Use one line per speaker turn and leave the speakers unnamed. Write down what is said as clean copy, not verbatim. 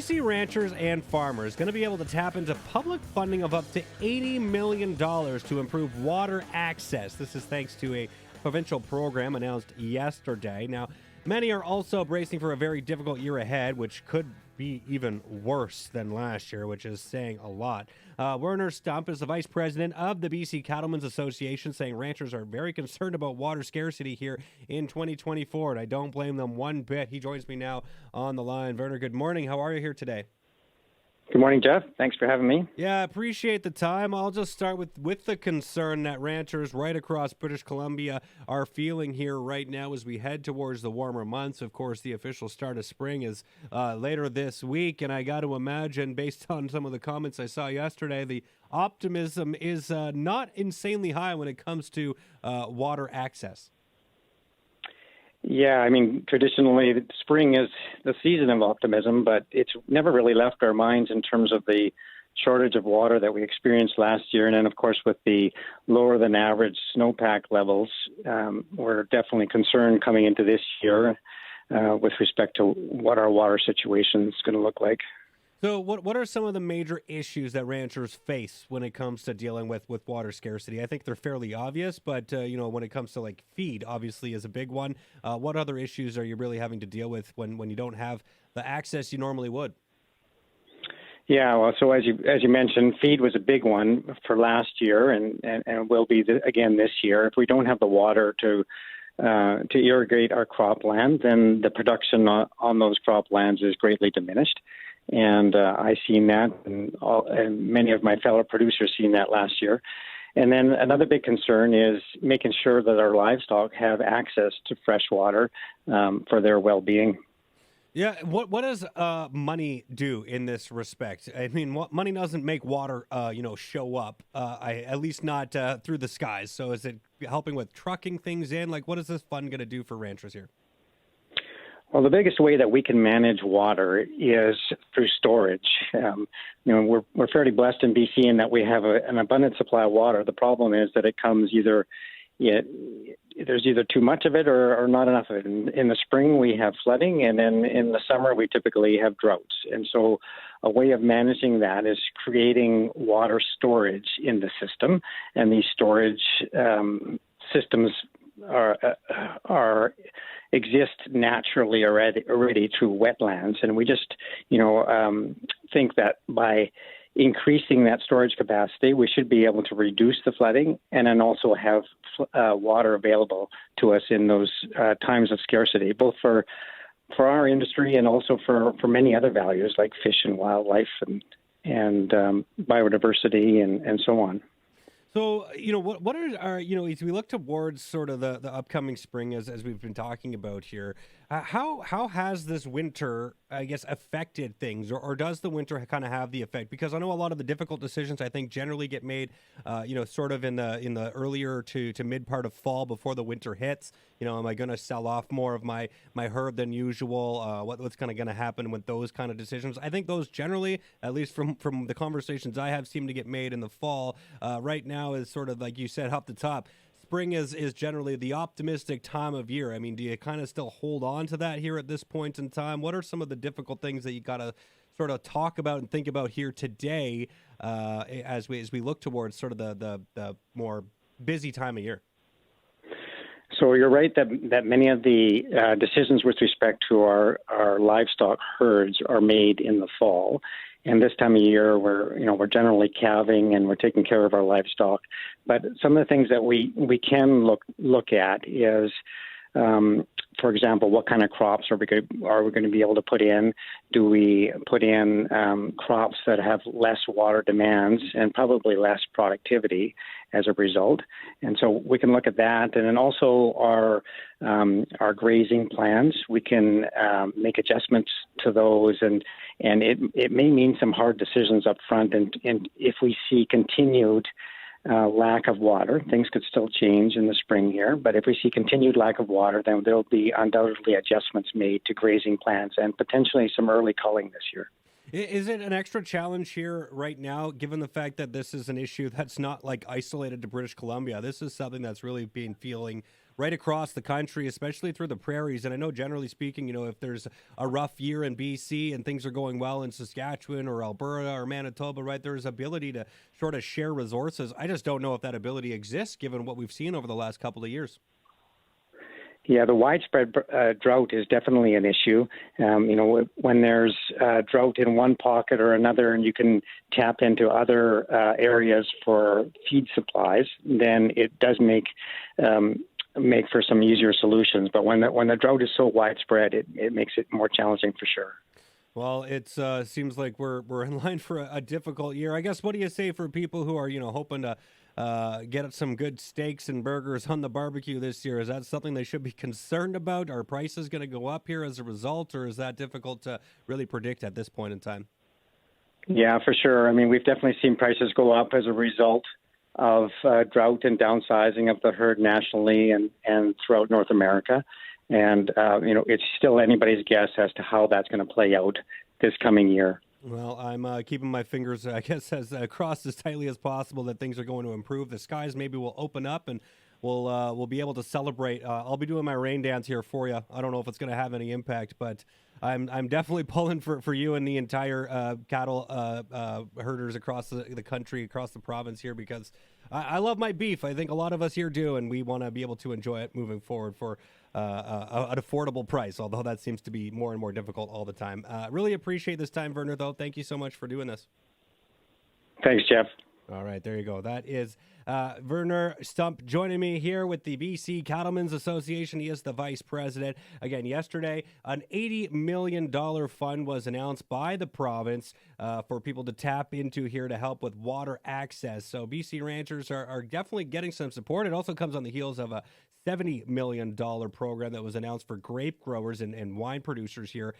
BC ranchers and farmers going to be able to tap into public funding of up to $80 million to improve water access. This is thanks to a provincial program announced yesterday. Now, many are also bracing for a very difficult year ahead, which could be even worse than last year, which is saying a lot. Werner Stump is the vice president of the BC Cattlemen's Association, saying ranchers are very concerned about water scarcity here in 2024, and I don't blame them one bit. He joins me now on the line. Werner, good morning. How are you here today?
Good morning, Jeff. Thanks for having me.
Yeah, appreciate the time. I'll just start with the concern that ranchers right across British Columbia are feeling here right now as we head towards the warmer months. Of course, the official start of spring is later this week, and I got to imagine, based on some of the comments I saw yesterday, the optimism is not insanely high when it comes to water access.
Yeah, I mean, traditionally, spring is the season of optimism, but it's never really left our minds in terms of the shortage of water that we experienced last year. And then, of course, with the lower than average snowpack levels, we're definitely concerned coming into this year with respect to what our water situation is going to look like.
So what are some of the major issues that ranchers face when it comes to dealing with water scarcity? I think they're fairly obvious, but when it comes to like feed, obviously is a big one. What other issues are you really having to deal with when you don't have the access you normally would?
Yeah, well, so as you mentioned, feed was a big one for last year and will be again this year. If we don't have the water to irrigate our cropland, then the production on those croplands is greatly diminished. And I've seen that, and many of my fellow producers seen that last year. And then another big concern is making sure that our livestock have access to fresh water for their well-being.
Yeah, what does money do in this respect? I mean, money doesn't make water, show up. At least not through the skies. So is it helping with trucking things in? Like, what is this fund going to do for ranchers here?
Well, the biggest way that we can manage water is through storage. We're fairly blessed in BC in that we have an abundant supply of water. The problem is that it comes there's either too much of it or not enough of it. In the spring, we have flooding, and then in the summer, we typically have droughts. And so a way of managing that is creating water storage in the system, and these storage systems exist naturally already through wetlands, and we just think that by increasing that storage capacity, we should be able to reduce the flooding and then also have water available to us in those times of scarcity, both for our industry and also for many other values like fish and wildlife and biodiversity and so on.
So, what are as we look towards sort of the upcoming spring, as we've been talking about here, how has this winter, I guess, affected things, or does the winter kind of have the effect? Because I know a lot of the difficult decisions, I think, generally get made, sort of in the earlier to mid part of fall before the winter hits. Am I going to sell off more of my herd than usual? What's kind of going to happen with those kind of decisions? I think those generally, at least from the conversations I have, seem to get made in the fall. Right now is sort of like you said up the top. Spring is generally the optimistic time of year. I mean, do you kind of still hold on to that here at this point in time? What are some of the difficult things that you got to sort of talk about and think about here today as we look towards sort of the more busy time of year?
So you're right that many of the decisions with respect to our livestock herds are made in the fall. And this time of year, we're generally calving and we're taking care of our livestock. But some of the things that we can look at is, for example, what kind of crops are we going to be able to put in? Do we put in crops that have less water demands and probably less productivity as a result? And so we can look at that, and then also our grazing plans. We can make adjustments to those, and it may mean some hard decisions up front. And if we see continued lack of water, things could still change in the spring here. But if we see continued lack of water, then there'll be undoubtedly adjustments made to grazing plans and potentially some early culling this year.
Is it an extra challenge here right now, given the fact that this is an issue that's not like isolated to British Columbia? This is something that's really been feeling right across the country, especially through the prairies. And I know, generally speaking, if there's a rough year in BC and things are going well in Saskatchewan or Alberta or Manitoba, right, there's ability to sort of share resources. I just don't know if that ability exists given what we've seen over the last couple of years.
Yeah, the widespread drought is definitely an issue. When there's drought in one pocket or another, and you can tap into other areas for feed supplies, then it does make for some easier solutions. But when the drought is so widespread, it makes it more challenging for sure.
Well, it seems like we're in line for a difficult year. I guess, what do you say for people who are hoping to get some good steaks and burgers on the barbecue this year? Is that something they should be concerned about? Are prices going to go up here as a result, or is that difficult to really predict at this point in time?
Yeah, for sure. I mean, we've definitely seen prices go up as a result of drought and downsizing of the herd nationally and throughout North America. And, it's still anybody's guess as to how that's going to play out this coming year.
Well, I'm keeping my fingers, I guess, as crossed as tightly as possible that things are going to improve. The skies maybe will open up and we'll be able to celebrate. I'll be doing my rain dance here for you. I don't know if it's going to have any impact, but I'm definitely pulling for you and the entire cattle herders across the country, across the province here, because I love my beef. I think a lot of us here do, and we want to be able to enjoy it moving forward for an affordable price, although that seems to be more and more difficult all the time. Really appreciate this time, Werner, though. Thank you so much for doing this.
Thanks, Jeff.
All right, there you go. That is Werner Stump joining me here with the BC Cattlemen's Association. He is the vice president. Again, yesterday, an $80 million fund was announced by the province for people to tap into here to help with water access. So BC ranchers are definitely getting some support. It also comes on the heels of a $70 million program that was announced for grape growers and wine producers here